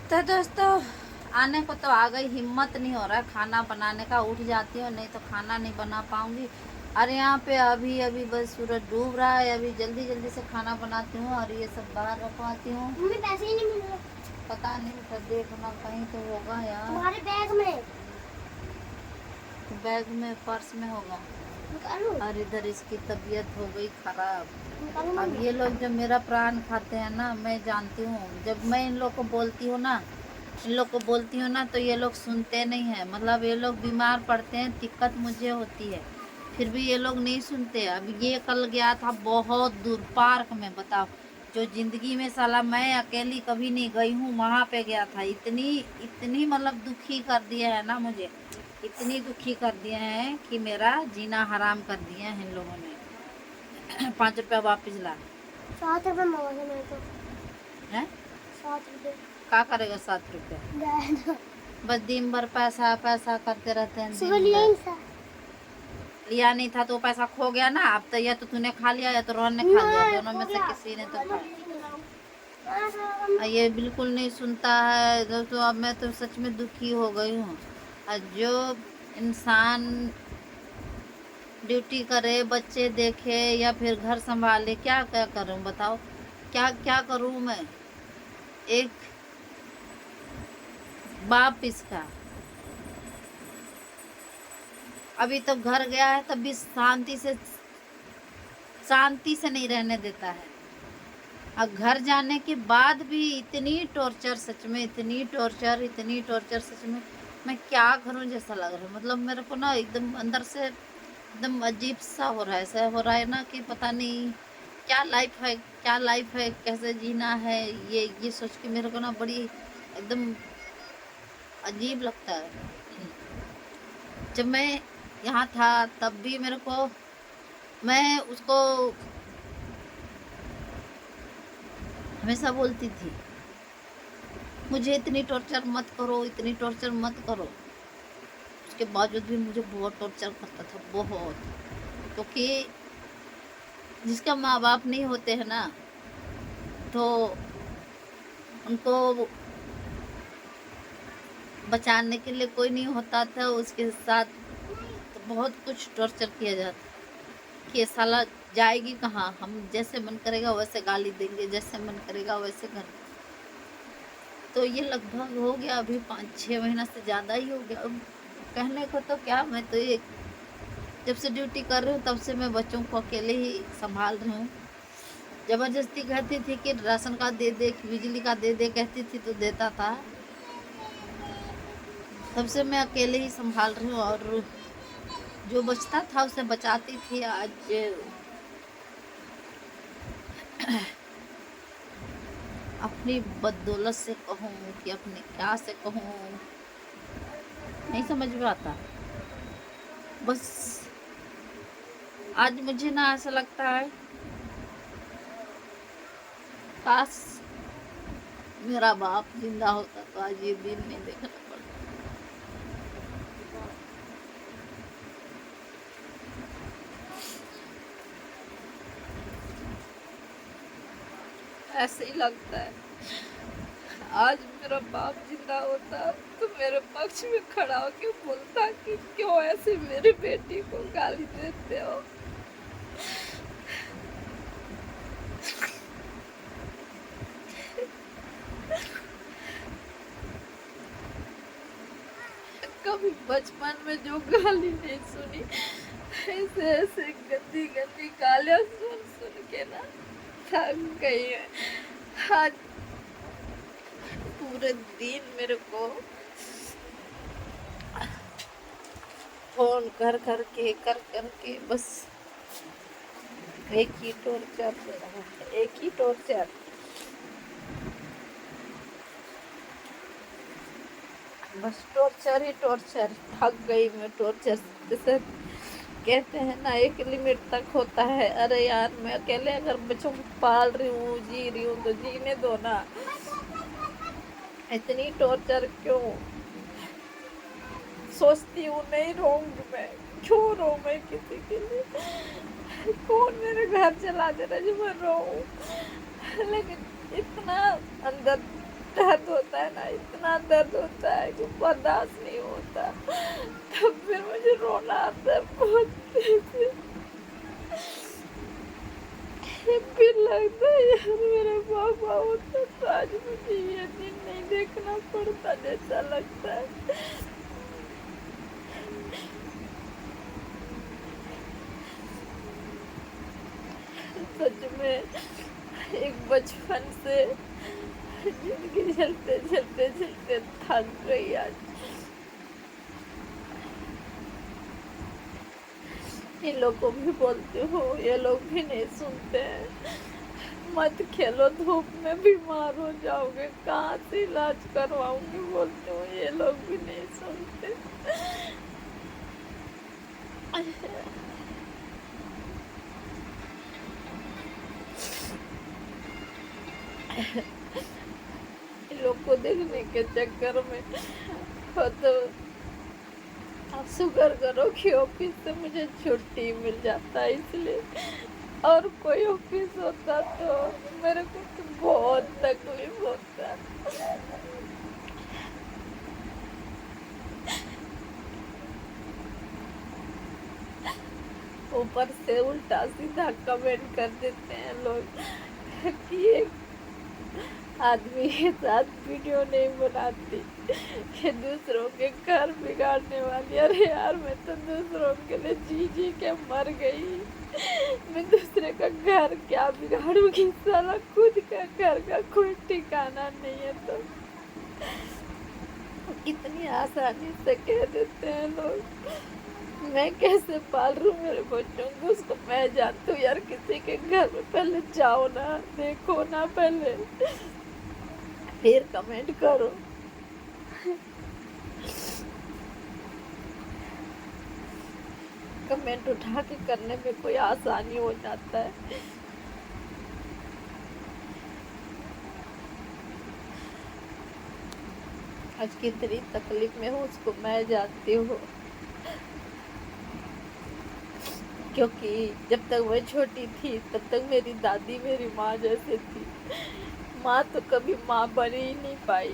तो दोस्तों आने को तो आ गई, हिम्मत नहीं हो रहा है खाना बनाने का। उठ जाती हूँ नहीं तो खाना नहीं बना पाऊंगी। और यहाँ पे अभी अभी बस सूरज डूब रहा है, अभी जल्दी जल्दी से खाना बनाती हूँ और ये सब बाहर रखवाती हूँ। मम्मी पैसे ही नहीं मिल रहे। पता नहीं, तो देखना कहीं तो होगा यार। तुम्हारे बैग में। बैग में, पर्स में होगा। निकालो। और इधर इसकी तबीयत हो गई खराब। निकालो अब मम्मी। ये लोग जब मेरा प्राण खाते हैं ना, मैं जानती हूँ, जब मैं इन लोग को बोलती हूँ ना, तो ये लोग सुनते नहीं हैं। मतलब ये लोग बीमार पड़ते हैं, दिक्कत मुझे होती है, फिर भी ये लोग नहीं सुनते। अब ये कल गया था बहुत दूर पार्क में, बताओ, जो जिंदगी में साला मैं अकेली कभी नहीं गई हूँ, वहाँ पे गया था। इतनी इतनी मतलब दुखी कर दिया है ना मुझे, इतनी दुखी कर दिए हैं कि मेरा जीना हराम कर दिया है इन लोगों ने। 5 रुपया वापिस ला। 7 रुपए मांगे मेरे को। है 7 रुपए। क्या करेगा 7 रुपया? बस दिन भर पैसा पैसा करते रहते हैं। सुबह दिन लिया भर ही था। लिया नहीं था तो वो पैसा खो गया ना। अब तो या तो तूने खा लिया या तो रोहन ने खा लिया, दोनों में से किसी ने तो खाया। ये बिल्कुल नहीं सुनता है दोस्तों। अब मैं तो सच में दुखी हो गई हूँ। जो इंसान ड्यूटी करे, बच्चे देखे या फिर घर संभाले, क्या क्या करूँ बताओ, क्या क्या करूँ मैं, एक बाप इसका। अभी तो घर गया है तब भी शांति से नहीं रहने देता है। और घर जाने के बाद भी इतनी टॉर्चर, सच में इतनी टॉर्चर सच में। मैं क्या करूं जैसा लग रहा है। मतलब मेरे को ना एकदम अंदर से एकदम अजीब सा हो रहा है। ऐसा हो रहा है ना कि पता नहीं क्या लाइफ है, कैसे जीना है। ये सोच के मेरे को ना बड़ी एकदम अजीब लगता है। जब मैं यहाँ था तब भी मेरे को, मैं उसको हमेशा बोलती थी मुझे इतनी टॉर्चर मत करो, इतनी टॉर्चर मत करो। उसके बावजूद भी मुझे बहुत टॉर्चर करता था, बहुत। क्योंकि जिसका माँ बाप नहीं होते हैं ना, तो उनको बचाने के लिए कोई नहीं होता था। उसके साथ तो बहुत कुछ टॉर्चर किया जाता कि ये साला जाएगी कहाँ, हम जैसे मन करेगा वैसे गाली देंगे, जैसे मन करेगा वैसे कर। तो ये लगभग हो गया अभी 5-6 महीना से ज़्यादा ही हो गया। अब कहने को तो क्या, मैं तो ये जब से ड्यूटी कर रही हूँ तब से मैं बच्चों को अकेले ही संभाल रही हूँ। ज़बरदस्ती कहती थी कि राशन का दे दे, बिजली का दे दे, कहती थी तो देता था। तब से मैं अकेले ही संभाल रही हूँ और जो बचता था उसे बचाती थी। आज अपनी बदौलत से कहूँ कि अपने क्या से कहूँ, नहीं समझ में आता। बस आज मुझे ना ऐसा लगता है काश मेरा बाप जिंदा होता तो आज ये दिन नहीं देखना पड़ता। ऐसे ही लगता है आज मेरा बाप जिंदा होता तो मेरे पक्ष में खड़ा होकर बोलता कि क्यों ऐसे मेरी बेटी को गाली देते हो। कभी बचपन में जो गाली नहीं सुनी, ऐसे ऐसे गंदी गंदी गालियां सुन सुन के ना थक गई है। आज पूरे दिन मेरे को फोन कर करके बस एक ही टॉर्चर, बस टॉर्चर ही टॉर्चर। थक गई मैं टॉर्चर। जैसे कहते हैं ना एक लिमिट तक होता है। अरे यार मैं अकेले अगर बच्चों को पाल रही हूँ, जी रही हूँ, तो जीने दो ना। इतनी टॉर्चर क्यों? सोचती हूँ नहीं रहूंगी मैं, क्यों रहूं मैं किसी के लिए? कौन मेरे घर चला दे रहा जो मैं रहूं? लेकिन इतना अंदर दर्द होता है ना, इतना दर्द होता है कि बर्दाश्त नहीं होता। तब फिर मुझे रोना आता है बहुत तेज से। फिर लगता है यार मेरा पापा होता तो आज मुझे ये दिन नहीं देखना पड़ता जैसा लगता है। सच में एक बचपन से जिंदगी चलते चलते चलते थक गई आज। इन लोग को भी बोलती हूँ, ये लोग भी नहीं सुनते हैं। मत खेलो धूप में, बीमार हो जाओगे, कहाँ से इलाज करवाऊंगी बोलती हूँ, ये लोग भी नहीं सुनते। इन लोग को देखने के चक्कर में हो तो आप शुक्र करो कि ऑफिस से मुझे छुट्टी मिल जाता है, इसलिए। और कोई ऑफिस होता तो मेरे को तो बहुत तकलीफ होता। ऊपर से उल्टा सीधा कमेंट कर देते हैं लोग कि एक आदमी के साथ वीडियो नहीं बनाती, कि दूसरों के घर बिगाड़ने वाली। अरे यार मैं तो दूसरों के लिए जी जी के मर गई, मैं दूसरे का घर क्या बिगाड़ूंगी? साला खुद का घर का कोई ठिकाना नहीं है तो इतनी आसानी से कह देते हैं लोग। मैं कैसे पाल रही हूँ मेरे बच्चों को, उसको मैं जानती हूँ यार। किसी के घर में पहले जाओ ना, देखो ना पहले, फिर कमेंट करो। कमेंट उठा के करने में कोई आसानी हो जाता है। आज कितनी तकलीफ में हूँ उसको मैं जानती हूँ, क्योंकि जब तक मैं छोटी थी तब तक मेरी दादी मेरी माँ जैसे थी। माँ तो कभी माँ बन ही नहीं पाई,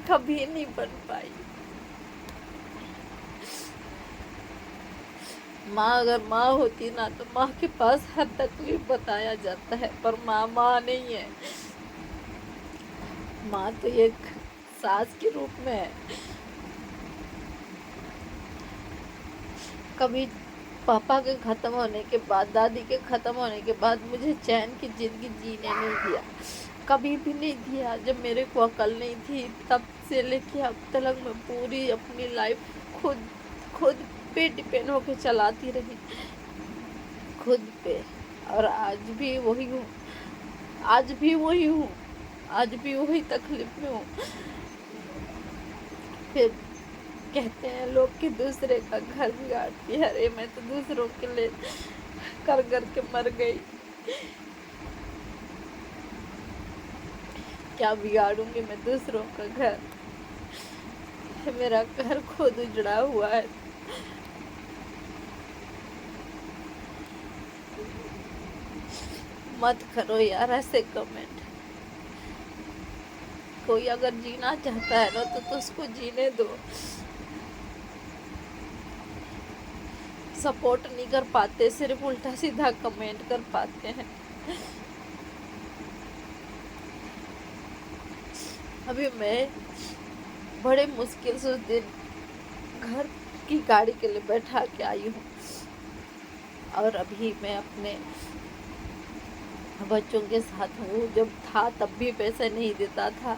कभी नहीं बन पाई। माँ अगर माँ होती ना तो माँ के पास हर तकलीफ बताया जाता है, पर माँ माँ नहीं है। माँ तो एक सास के रूप में है। कभी पापा के ख़त्म होने के बाद, दादी के ख़त्म होने के बाद मुझे चैन की ज़िंदगी जीने नहीं दिया, कभी भी नहीं दिया। जब मेरे को अकल नहीं थी तब से लेके अब तक मैं पूरी अपनी लाइफ खुद पे डिपेंड होके चलाती रही, खुद पे। और आज भी वही हूँ, आज भी वही तकलीफ में हूँ। फिर कहते हैं लोग कि दूसरे का घर बिगाड़ती है। अरे मैं तो दूसरों के लिए कर के मर गई, क्या बिगाड़ूंगी मैं दूसरों का घर? मेरा घर खुद उजड़ा हुआ है। मत करो यार ऐसे कमेंट। कोई अगर जीना चाहता है ना तो उसको जीने दो। सपोर्ट नहीं कर पाते, सिर्फ उल्टा सीधा कमेंट कर पाते हैं। अभी मैं बड़े मुश्किल से उस दिन घर की गाड़ी के लिए बैठा के आई हूँ, और अभी मैं अपने बच्चों के साथ हूँ। जब था तब भी पैसे नहीं देता था,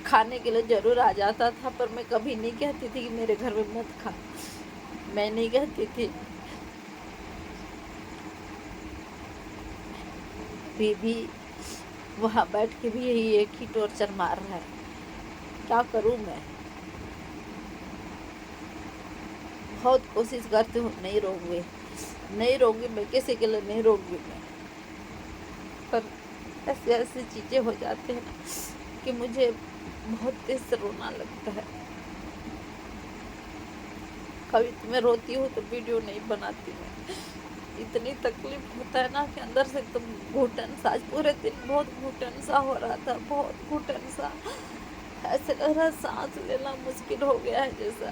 खाने के लिए ज़रूर आ जाता था, पर मैं कभी नहीं कहती थी कि मेरे घर में मत खा, मैं नहीं कहती थी। भी वहाँ बैठ के भी यही एक ही टॉर्चर मार रहा है। क्या करूँ मैं? बहुत कोशिश करती हूँ नहीं रोऊंगी मैं, किसी के लिए नहीं रोऊंगी मैं, पर ऐसी चीज़ें हो जाती हैं कि मुझे बहुत तेज से रोना लगता है। कभी तो मैं रोती हूँ तो वीडियो नहीं बनाती मैं, इतनी तकलीफ होता है ना कि अंदर से एकदम घुटन सा। आज पूरे दिन बहुत घुटन सा हो रहा था, बहुत घुटन सा। ایسے لگ رہا ہے سانس لینا مشکل ہو گیا ہے جیسا.